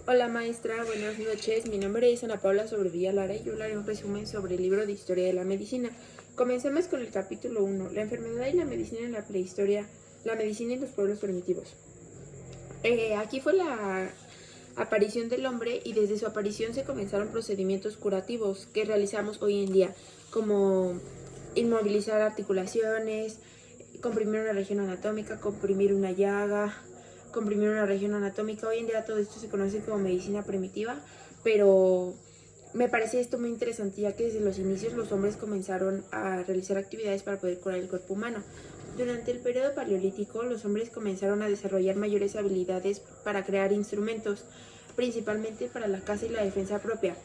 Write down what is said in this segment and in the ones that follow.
Hola maestra, buenas noches. Mi nombre es Ana Paula Sobrevilla Lara y yo hablaré un resumen sobre el libro de Historia de la Medicina. Comencemos con el capítulo 1, la enfermedad y la medicina en la prehistoria, la medicina en los pueblos primitivos. Aquí fue la aparición del hombre y desde su aparición se comenzaron procedimientos curativos que realizamos hoy en día, como inmovilizar articulaciones, comprimir una región anatómica, comprimir una llaga, comprimir una región anatómica. Hoy en día todo esto se conoce como medicina primitiva, pero me parece esto muy interesante ya que desde los inicios los hombres comenzaron a realizar actividades para poder curar el cuerpo humano. Durante el periodo paleolítico, los hombres comenzaron a desarrollar mayores habilidades para crear instrumentos, principalmente para la caza y la defensa propia.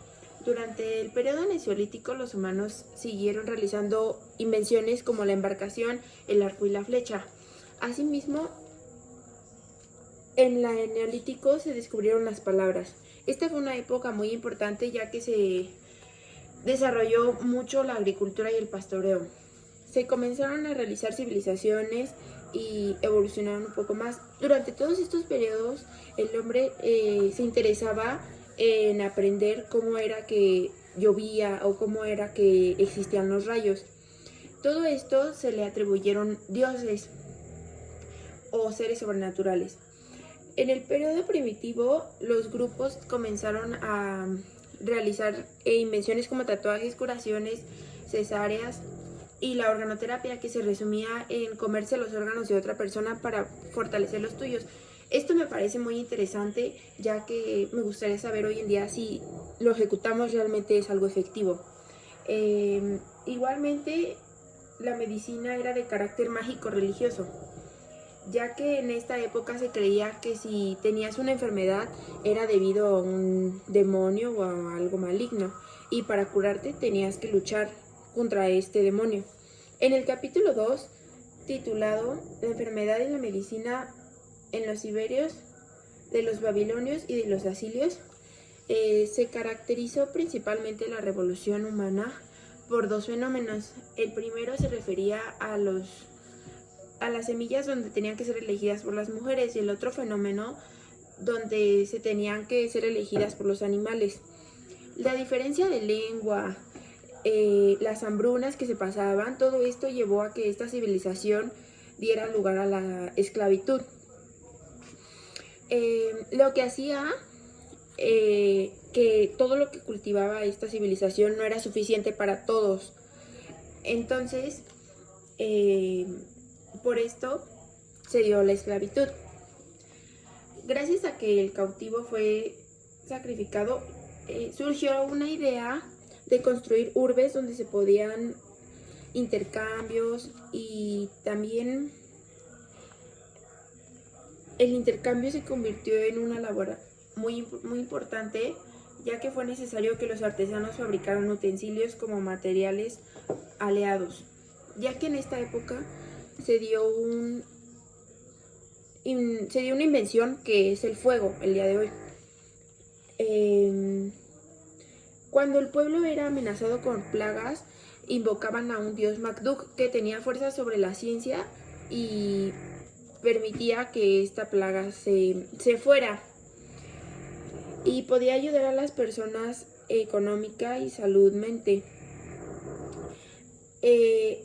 Durante el periodo neolítico, los humanos siguieron realizando invenciones como la embarcación, el arco y la flecha. Asimismo, en el neolítico se descubrieron las palabras. Esta fue una época muy importante ya que se desarrolló mucho la agricultura y el pastoreo. Se comenzaron a realizar civilizaciones y evolucionaron un poco más. Durante todos estos periodos, el hombre se interesaba en aprender cómo era que llovía o cómo era que existían los rayos. Todo esto se le atribuyeron dioses o seres sobrenaturales. En el periodo primitivo, los grupos comenzaron a realizar invenciones como tatuajes, curaciones, cesáreas y la organoterapia, que se resumía en comerse los órganos de otra persona para fortalecer los tuyos. Esto me parece muy interesante, ya que me gustaría saber hoy en día si lo ejecutamos realmente es algo efectivo. Igualmente, la medicina era de carácter mágico religioso, ya que en esta época se creía que si tenías una enfermedad era debido a un demonio o a algo maligno, y para curarte tenías que luchar contra este demonio. En el capítulo 2, titulado La enfermedad y la medicina en los iberios, de los babilonios y de los asilios, se caracterizó principalmente la revolución humana por dos fenómenos. El primero se refería a las semillas donde tenían que ser elegidas por las mujeres, y el otro fenómeno donde se tenían que ser elegidas por los animales. La diferencia de lengua, las hambrunas que se pasaban, todo esto llevó a que esta civilización diera lugar a la esclavitud. Lo que hacía que todo lo que cultivaba esta civilización no era suficiente para todos. Entonces, por esto se dio la esclavitud. Gracias a que el cautivo fue sacrificado, surgió una idea de construir urbes donde se podían intercambios, y también el intercambio se convirtió en una labor muy importante, ya que fue necesario que los artesanos fabricaran utensilios como materiales aliados, ya que en esta época se dio una invención que es el fuego el día de hoy. Cuando el pueblo era amenazado con plagas, invocaban a un dios Marduk que tenía fuerza sobre la ciencia y permitía que esta plaga se fuera, y podía ayudar a las personas económica y saludmente.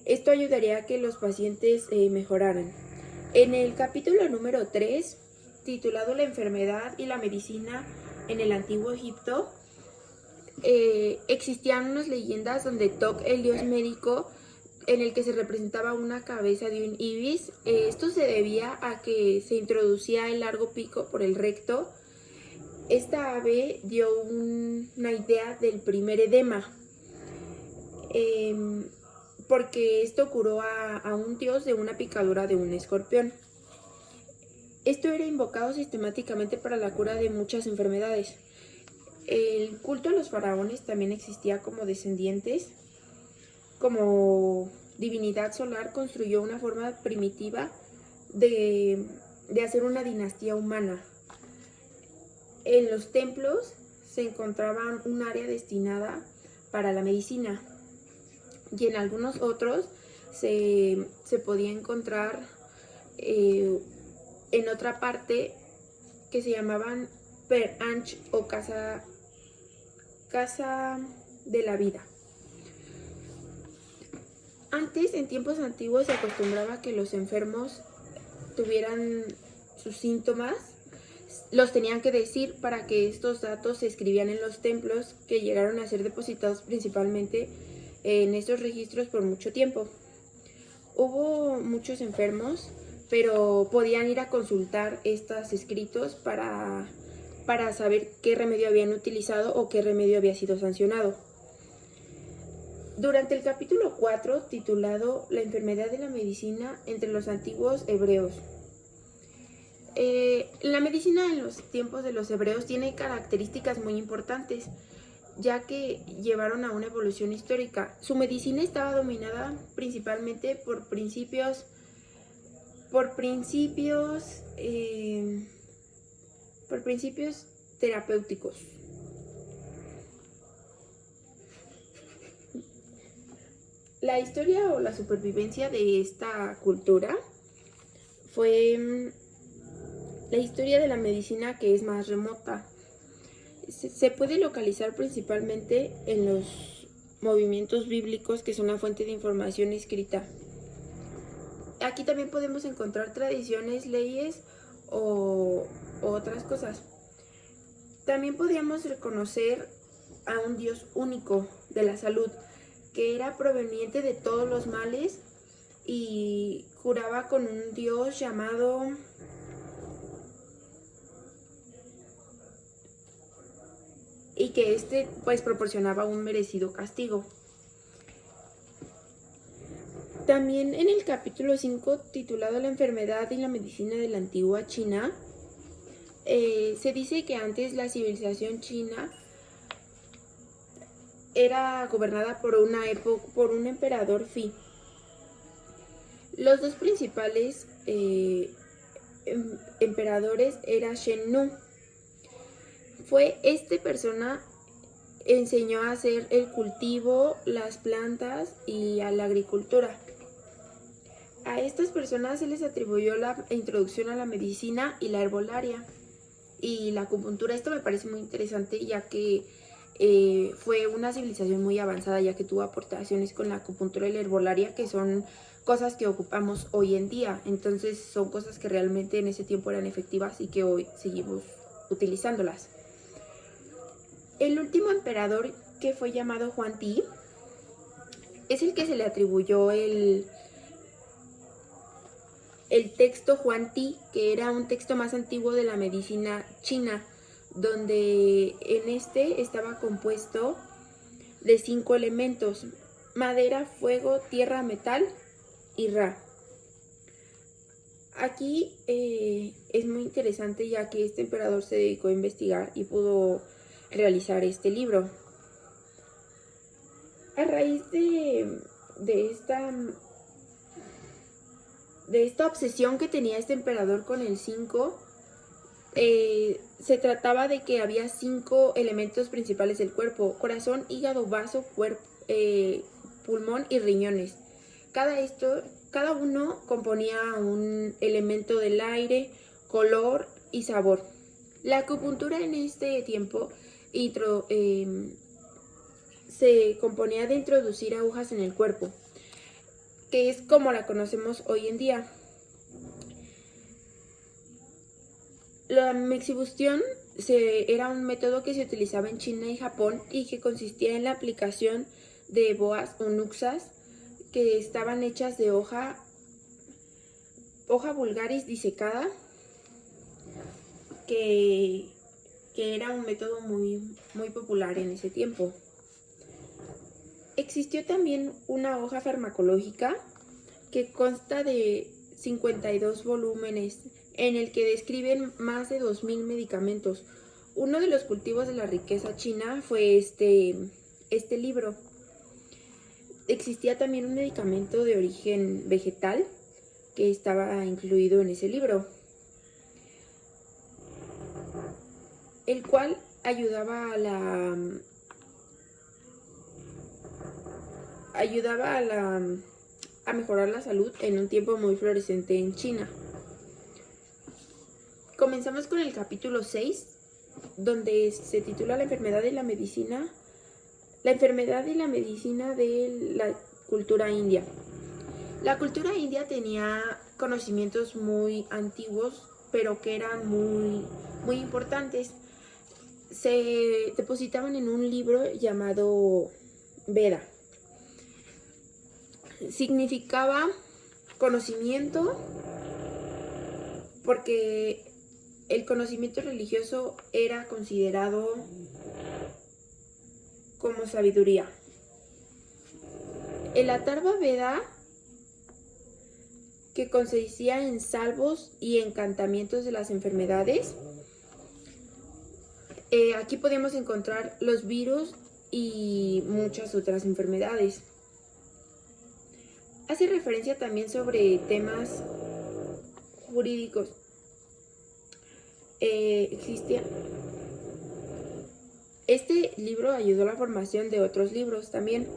Esto ayudaría a que los pacientes mejoraran. En el capítulo número 3, titulado La enfermedad y la medicina en el antiguo Egipto, existían unas leyendas donde Tok, el dios médico, en el que se representaba una cabeza de un ibis. Esto se debía a que se introducía el largo pico por el recto. Esta ave dio una idea del primer edema, porque esto curó a un dios de una picadura de un escorpión. Esto era invocado sistemáticamente para la cura de muchas enfermedades. El culto a los faraones también existía como descendientes. Como divinidad solar, construyó una forma primitiva de hacer una dinastía humana. En los templos se encontraba un área destinada para la medicina, y en algunos otros se podía encontrar en otra parte que se llamaban per Anch o casa de la vida. Antes, en tiempos antiguos, se acostumbraba que los enfermos tuvieran sus síntomas, los tenían que decir para que estos datos se escribían en los templos que llegaron a ser depositados principalmente en estos registros por mucho tiempo. Hubo muchos enfermos, pero podían ir a consultar estos escritos para saber qué remedio habían utilizado o qué remedio había sido sancionado. Durante el capítulo 4, titulado La enfermedad de la medicina entre los antiguos hebreos. La medicina en los tiempos de los hebreos tiene características muy importantes, ya que llevaron a una evolución histórica. Su medicina estaba dominada principalmente por principios terapéuticos. La historia o la supervivencia de esta cultura fue la historia de la medicina que es más remota. Se puede localizar principalmente en los movimientos bíblicos, que son la fuente de información escrita. Aquí también podemos encontrar tradiciones, leyes o otras cosas. También podríamos reconocer a un Dios único de la salud, que era proveniente de todos los males y juraba con un Dios llamado y que pues proporcionaba un merecido castigo. También en el capítulo 5, titulado La enfermedad y la medicina de la antigua China, se dice que antes la civilización china era gobernada por un emperador Fi. Los dos principales emperadores era Shen Nu. Fue persona enseñó a hacer el cultivo, las plantas y a la agricultura. A estas personas se les atribuyó la introducción a la medicina y la herbolaria y la acupuntura. Esto me parece muy interesante, ya que fue una civilización muy avanzada, ya que tuvo aportaciones con la acupuntura y la herbolaria, que son cosas que ocupamos hoy en día. Entonces son cosas que realmente en ese tiempo eran efectivas y que hoy seguimos utilizándolas. El último emperador, que fue llamado Huang Ti, es el que se le atribuyó el texto Huang Ti, que era un texto más antiguo de la medicina china, donde en estaba compuesto de 5 elementos: madera, fuego, tierra, metal y ra. Aquí es muy interesante, ya que este emperador se dedicó a investigar y pudo realizar este libro. A raíz de esta obsesión que tenía este emperador con el 5, se trataba de que había 5 elementos principales del cuerpo: corazón, hígado, vaso, pulmón y riñones. Cada uno componía un elemento del aire, color y sabor. La acupuntura en este tiempo se componía de introducir agujas en el cuerpo, que es como la conocemos hoy en día. La mexibustión era un método que se utilizaba en China y Japón y que consistía en la aplicación de boas o nuxas, que estaban hechas de hoja vulgaris disecada, que era un método muy, muy popular en ese tiempo. Existió también una hoja farmacológica que consta de 52 volúmenes, en el que describen más de 2000 medicamentos. Uno de los cultivos de la riqueza china fue este libro. Existía también un medicamento de origen vegetal que estaba incluido en ese libro, el cual ayudaba a mejorar la salud en un tiempo muy florecente en China. Comenzamos con el capítulo 6, donde se titula La enfermedad y la medicina de la cultura india. La cultura india tenía conocimientos muy antiguos, pero que eran muy importantes. Se depositaban en un libro llamado Veda. Significaba conocimiento porque el conocimiento religioso era considerado como sabiduría. El Atharva Veda, que consistía en salvos y encantamientos de las enfermedades, aquí podemos encontrar los virus y muchas otras enfermedades. Hace referencia también sobre temas jurídicos. Este libro ayudó a la formación de otros libros también,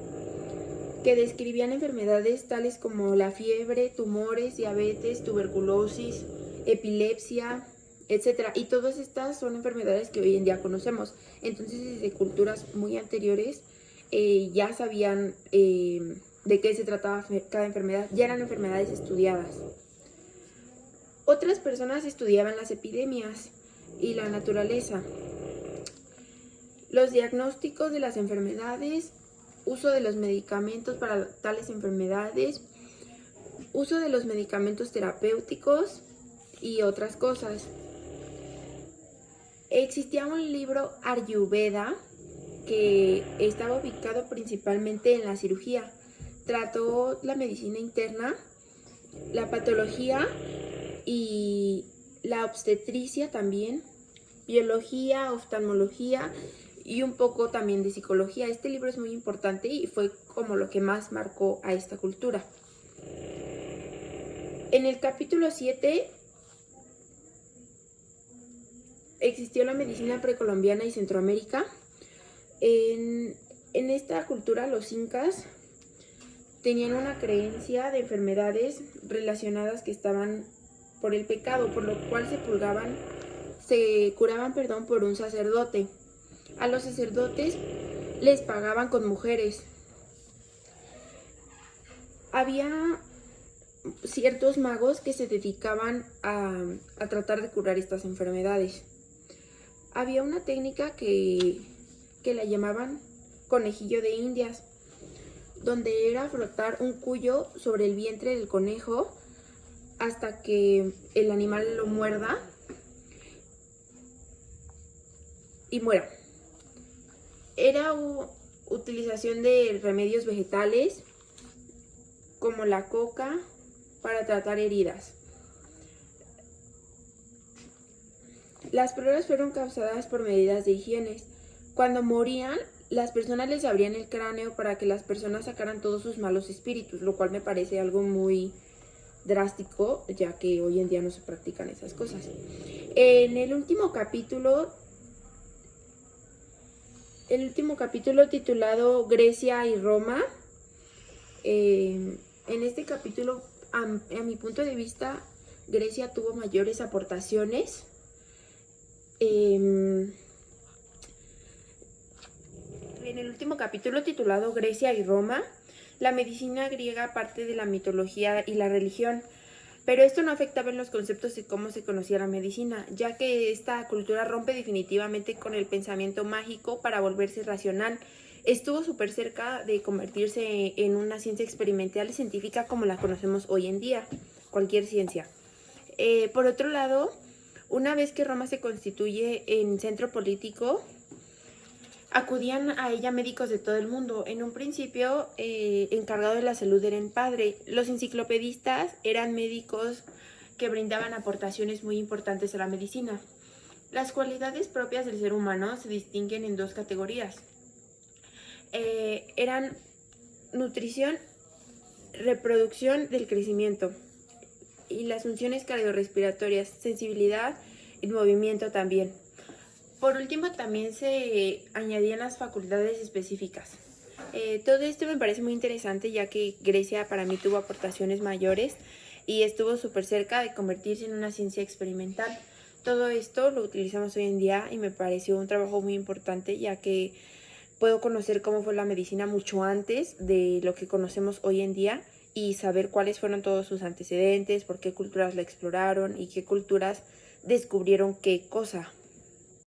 que describían enfermedades tales como la fiebre, tumores, diabetes, tuberculosis, epilepsia, etc. Y todas estas son enfermedades que hoy en día conocemos. Entonces, desde culturas muy anteriores ya sabían de qué se trataba cada enfermedad. Ya eran enfermedades estudiadas. Otras personas estudiaban las epidemias y la naturaleza, los diagnósticos de las enfermedades, uso de los medicamentos para tales enfermedades, uso de los medicamentos terapéuticos y otras cosas. Existía un libro Ayurveda que estaba ubicado principalmente en la cirugía. Trató la medicina interna, la patología y la obstetricia también, biología, oftalmología y un poco también de psicología. Este libro es muy importante y fue como lo que más marcó a esta cultura. En el capítulo 7 existió la medicina precolombiana y Centroamérica. En esta cultura los incas tenían una creencia de enfermedades relacionadas que estaban por el pecado, por lo cual se curaban por un sacerdote. A los sacerdotes les pagaban con mujeres. Había ciertos magos que se dedicaban a tratar de curar estas enfermedades. Había una técnica que la llamaban conejillo de indias, donde era frotar un cuyo sobre el vientre del conejo hasta que el animal lo muerda y muera. Era utilización de remedios vegetales como la coca para tratar heridas. Las pruebas fueron causadas por medidas de higiene. Cuando morían, las personas les abrían el cráneo para que las personas sacaran todos sus malos espíritus, lo cual me parece algo muy drástico, ya que hoy en día no se practican esas cosas. En el último capítulo titulado Grecia y Roma, en este capítulo, a mi punto de vista, Grecia tuvo mayores aportaciones. En el último capítulo titulado Grecia y Roma, la medicina griega parte de la mitología y la religión, pero esto no afectaba en los conceptos de cómo se conocía la medicina, ya que esta cultura rompe definitivamente con el pensamiento mágico para volverse racional. Estuvo súper cerca de convertirse en una ciencia experimental y científica como la conocemos hoy en día, cualquier ciencia. Por otro lado, una vez que Roma se constituye en centro político, acudían a ella médicos de todo el mundo. En un principio, encargado de la salud era el padre. Los enciclopedistas eran médicos que brindaban aportaciones muy importantes a la medicina. Las cualidades propias del ser humano se distinguen en dos categorías. Eran nutrición, reproducción del crecimiento y las funciones cardiorrespiratorias, sensibilidad y movimiento también. Por último, también se añadían las facultades específicas. Todo esto me parece muy interesante, ya que Grecia para mí tuvo aportaciones mayores y estuvo súper cerca de convertirse en una ciencia experimental. Todo esto lo utilizamos hoy en día y me pareció un trabajo muy importante, ya que puedo conocer cómo fue la medicina mucho antes de lo que conocemos hoy en día y saber cuáles fueron todos sus antecedentes, por qué culturas la exploraron y qué culturas descubrieron qué cosa.